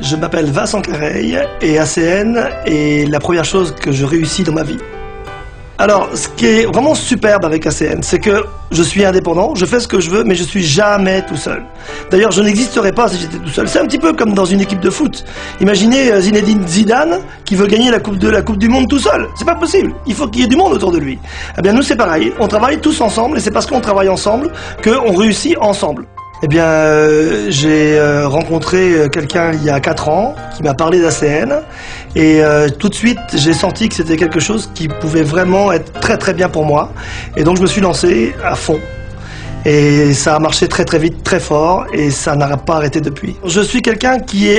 Je m'appelle Vincent Careil et ACN est la première chose que je réussis dans ma vie. Alors, ce qui est vraiment superbe avec ACN, c'est que je suis indépendant, je fais ce que je veux, mais je suis jamais tout seul. D'ailleurs, je n'existerais pas si j'étais tout seul. C'est un petit peu comme dans une équipe de foot. Imaginez Zinedine Zidane qui veut gagner la coupe du Monde tout seul. C'est pas possible. Il faut qu'il y ait du monde autour de lui. Eh bien, nous, c'est pareil. On travaille tous ensemble et c'est parce qu'on travaille ensemble qu'on réussit ensemble. Eh bien, j'ai rencontré quelqu'un il y a 4 ans qui m'a parlé d'ACN et tout de suite j'ai senti que c'était quelque chose qui pouvait vraiment être très très bien pour moi et donc je me suis lancé à fond. Et ça a marché très très vite, très fort, et ça n'a pas arrêté depuis. Je suis quelqu'un qui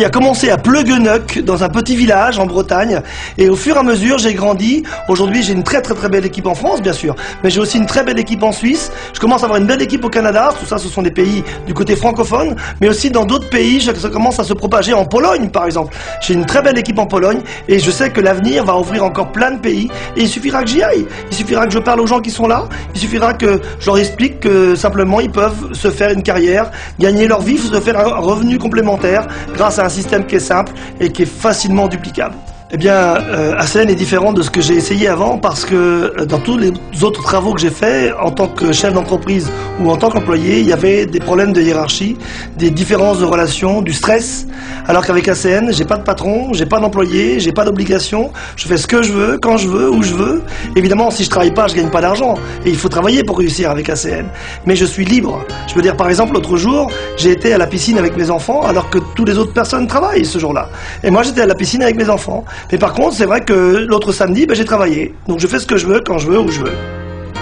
a commencé à Pleugueneuc, dans un petit village en Bretagne, et au fur et à mesure j'ai grandi. Aujourd'hui j'ai une très très très belle équipe en France bien sûr, mais j'ai aussi une très belle équipe en Suisse. Je commence à avoir une belle équipe au Canada, tout ça ce sont des pays du côté francophone, mais aussi dans d'autres pays, ça commence à se propager en Pologne par exemple. J'ai une très belle équipe en Pologne, et je sais que l'avenir va ouvrir encore plein de pays, et il suffira que j'y aille. Il suffira que je parle aux gens qui sont là, il suffira que je leur explique que simplement ils peuvent se faire une carrière, gagner leur vie, se faire un revenu complémentaire grâce à un système qui est simple et qui est facilement duplicable. Eh bien, ACN est différent de ce que j'ai essayé avant parce que dans tous les autres travaux que j'ai faits, en tant que chef d'entreprise ou en tant qu'employé, il y avait des problèmes de hiérarchie, des différences de relations, du stress. Alors qu'avec ACN, j'ai pas de patron, j'ai pas d'employé, j'ai pas d'obligation, je fais ce que je veux, quand je veux, où je veux. Évidemment, si je travaille pas, je gagne pas d'argent. Et il faut travailler pour réussir avec ACN. Mais je suis libre. Je veux dire, par exemple, l'autre jour, j'ai été à la piscine avec mes enfants alors que toutes les autres personnes travaillent ce jour-là. Et moi, j'étais à la piscine avec mes enfants. Mais par contre, c'est vrai que l'autre samedi, j'ai travaillé. Donc je fais ce que je veux, quand je veux, où je veux.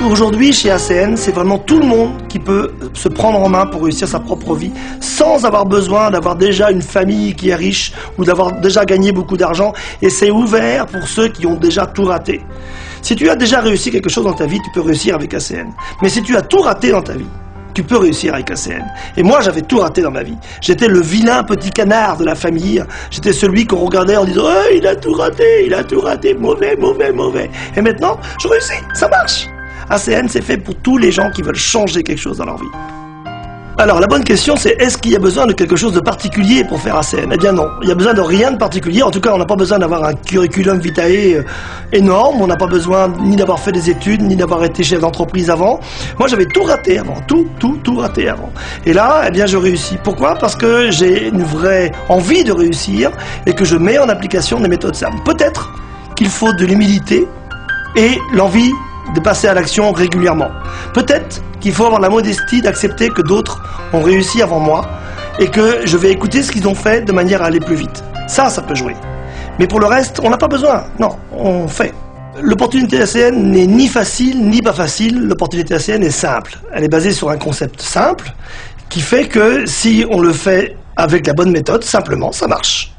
Aujourd'hui, chez ACN, c'est vraiment tout le monde qui peut se prendre en main pour réussir sa propre vie sans avoir besoin d'avoir déjà une famille qui est riche ou d'avoir déjà gagné beaucoup d'argent. Et c'est ouvert pour ceux qui ont déjà tout raté. Si tu as déjà réussi quelque chose dans ta vie, tu peux réussir avec ACN. Mais si tu as tout raté dans ta vie, tu peux réussir avec ACN. Et moi, j'avais tout raté dans ma vie. J'étais le vilain petit canard de la famille. J'étais celui qu'on regardait en disant « il a tout raté, mauvais, mauvais, mauvais ». Et maintenant, je réussis, ça marche. ACN, c'est fait pour tous les gens qui veulent changer quelque chose dans leur vie. Alors, la bonne question, c'est est-ce qu'il y a besoin de quelque chose de particulier pour faire ACN? Eh bien non, il n'y a besoin de rien de particulier. En tout cas, on n'a pas besoin d'avoir un curriculum vitae énorme. On n'a pas besoin ni d'avoir fait des études, ni d'avoir été chef d'entreprise avant. Moi, j'avais tout raté avant, tout raté avant. Et là, eh bien, je réussis. Pourquoi? Parce que j'ai une vraie envie de réussir et que je mets en application des méthodes simples. Peut-être qu'il faut de l'humilité et l'envie de passer à l'action régulièrement. Peut-être qu'il faut avoir la modestie d'accepter que d'autres ont réussi avant moi et que je vais écouter ce qu'ils ont fait de manière à aller plus vite. Ça peut jouer. Mais pour le reste, on n'a pas besoin. Non, on fait. L'opportunité ACN n'est ni facile ni pas facile. L'opportunité ACN est simple. Elle est basée sur un concept simple qui fait que si on le fait avec la bonne méthode, simplement, ça marche.